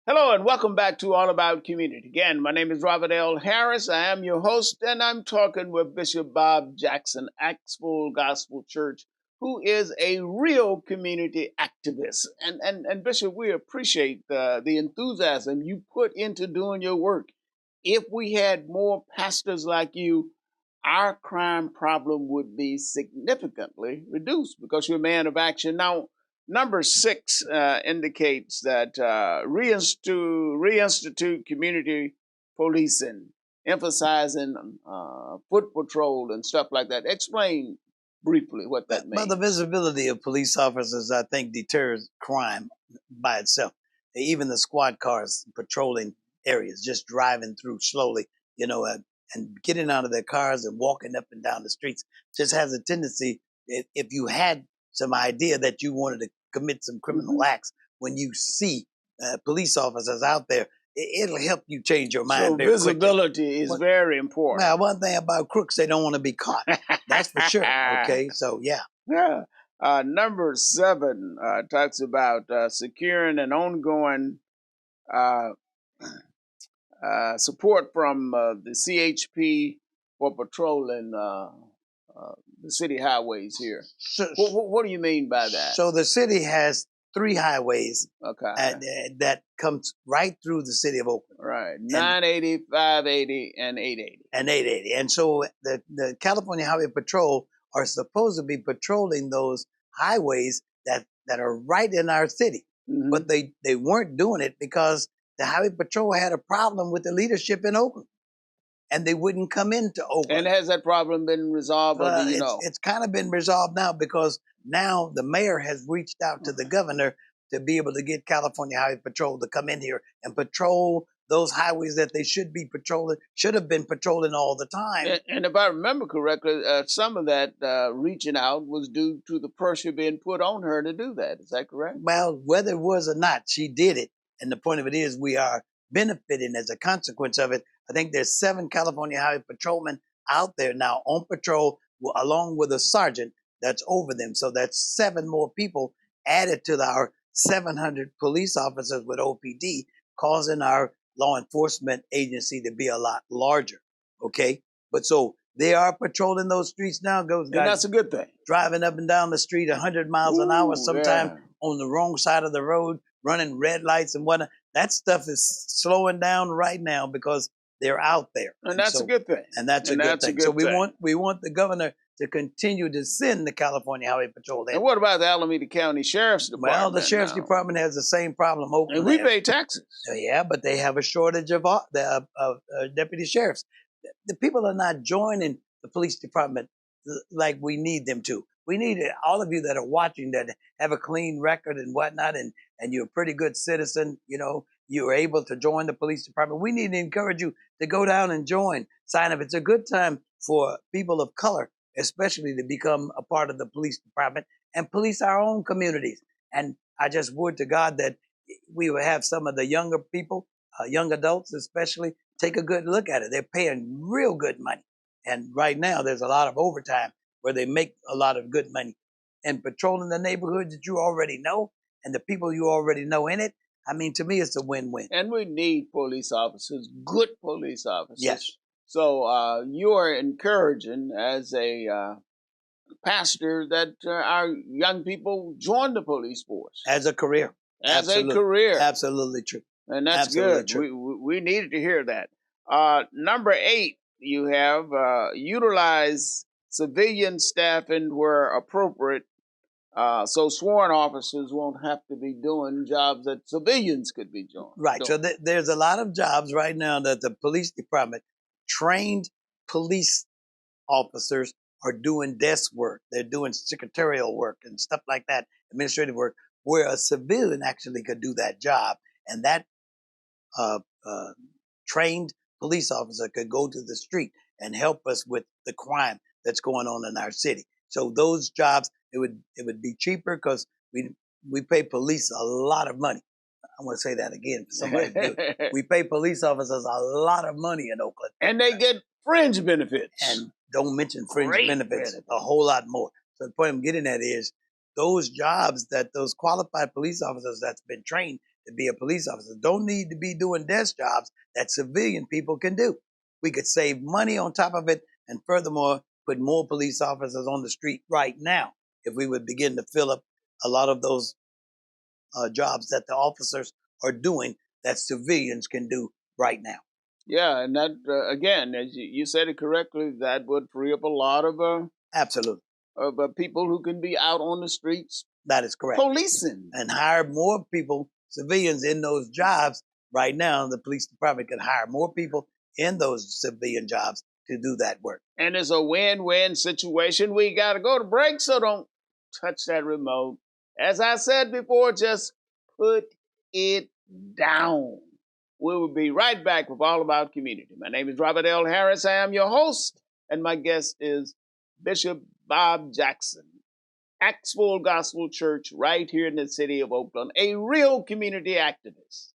Hello and welcome back to All About Community. Again, my name is Robert L. Harris. I am your host, and I'm talking with Bishop Bob Jackson, Axel Gospel Church, who is a real community activist. And Bishop, we appreciate the enthusiasm you put into doing your work. If we had more pastors like you, our crime problem would be significantly reduced because you're a man of action. Now, number six indicates that reinstitute community policing, emphasizing foot patrol and stuff like that. Explain briefly what that Well, the means. visibility of police officers, I think, deters crime by itself. Even the squad cars patrolling areas, just driving through slowly, and getting out of their cars and walking up and down the streets, just has a tendency. If you had some idea that you wanted to commit some criminal acts, when you see police officers out there, it'll help you change your mind So very quickly. visibility is very important. Well, one thing about crooks, they don't want to be caught. That's for sure. Okay, so yeah. Yeah. Number seven talks about securing an ongoing uh, support from the CHP for patrolling the city highways here. So, What do you mean by that? so the city has 3 highways Okay. that comes right through the city of Oakland. Right. 980, 580, and 880. And 880. And so the California Highway Patrol are supposed to be patrolling those highways that are right in our city. Mhm. But they weren't doing it because the Highway Patrol had a problem with the leadership in Oakland. And they wouldn't come into Oakland. And has that problem been resolved, or do you know? It's kind of been resolved now because now the mayor has reached out to the governor to be able to get California Highway Patrol to come in here and patrol those highways that they should have been patrolling all the time. And if I remember correctly, some of that reaching out was due to the pressure being put on her to do that. Is that correct? Well, whether it was or not, she did it. And the point of it is we are benefiting as a consequence of it. I think there's 7 California Highway Patrolmen out there now on patrol along with a sergeant that's over them. So that's 7 more people added to our 700 police officers with OPD, causing our law enforcement agency to be a lot larger. Okay. But so they are patrolling those streets now. Those guys, and that's a good thing. Driving up and down the street 100 miles an hour, sometimes yeah. on the wrong side of the road, running red lights and whatnot. That stuff is slowing down right now because they're out there. And that's a good thing. And that's a good thing. So we want the governor to continue to send the California Highway Patrol in. And what about the Alameda County Sheriff's Department? Well, the Sheriff's Department has the same problem. Oakland and we pay taxes. Yeah, but they have a shortage of deputy sheriffs. The people are not joining the police department like we need them to. We need all of you that are watching that have a clean record and whatnot, and you're a pretty good citizen. You're able to join the police department. We need to encourage you to go down and join. Sign up. It's a good time for people of color, especially, to become a part of the police department and police our own communities. And I just would to God that we will have some of the younger people, young adults especially, take a good look at it. They're paying real good money. And right now there's a lot of overtime where they make a lot of good money. And patrolling the neighborhoods that you already know and the people you already know in it, I mean, to me, it's a win-win. And we need police officers, good police officers. Yes. So you are encouraging as a pastor that our young people join the police force. As a career. Absolutely. A career. Absolutely true. And that's Absolutely good. True. We needed to hear that. Number 8, you have utilize civilian staffing where appropriate, so sworn officers won't have to be doing jobs that civilians could be doing. Right. So there's a lot of jobs right now that the police department, trained police officers, are doing desk work. They're doing secretarial work and stuff like that, administrative work, where a civilian actually could do that job. And that trained police officer could go to the street and help us with the crime that's going on in our city. So those jobs, it would be cheaper because we pay police a lot of money. I want to say that again for somebody to do it. We pay police officers a lot of money in Oakland. And they get fringe benefits. And don't mention fringe benefits, a whole lot more. So the point I'm getting at is those jobs that those qualified police officers that's been trained, to be a police officer. Don't need to be doing desk jobs that civilian people can do. We could save money on top of it, and furthermore, put more police officers on the street right now if we would begin to fill up a lot of those jobs that the officers are doing that civilians can do right now. Yeah, and that again, as you said it correctly, that would free up a lot Absolutely. of people who can be out on the streets That is correct. policing. And hire more people, civilians, in those jobs. Right now, the police department can hire more people in those civilian jobs to do that work. And it's a win-win situation. We got to go to break, so don't touch that remote. As I said before, just put it down. We will be right back with All About Community. My name is Robert L. Harris. I am your host, and my guest is Bishop Bob Jackson, Acts Full Gospel Church right here in the city of Oakland, a real community activist.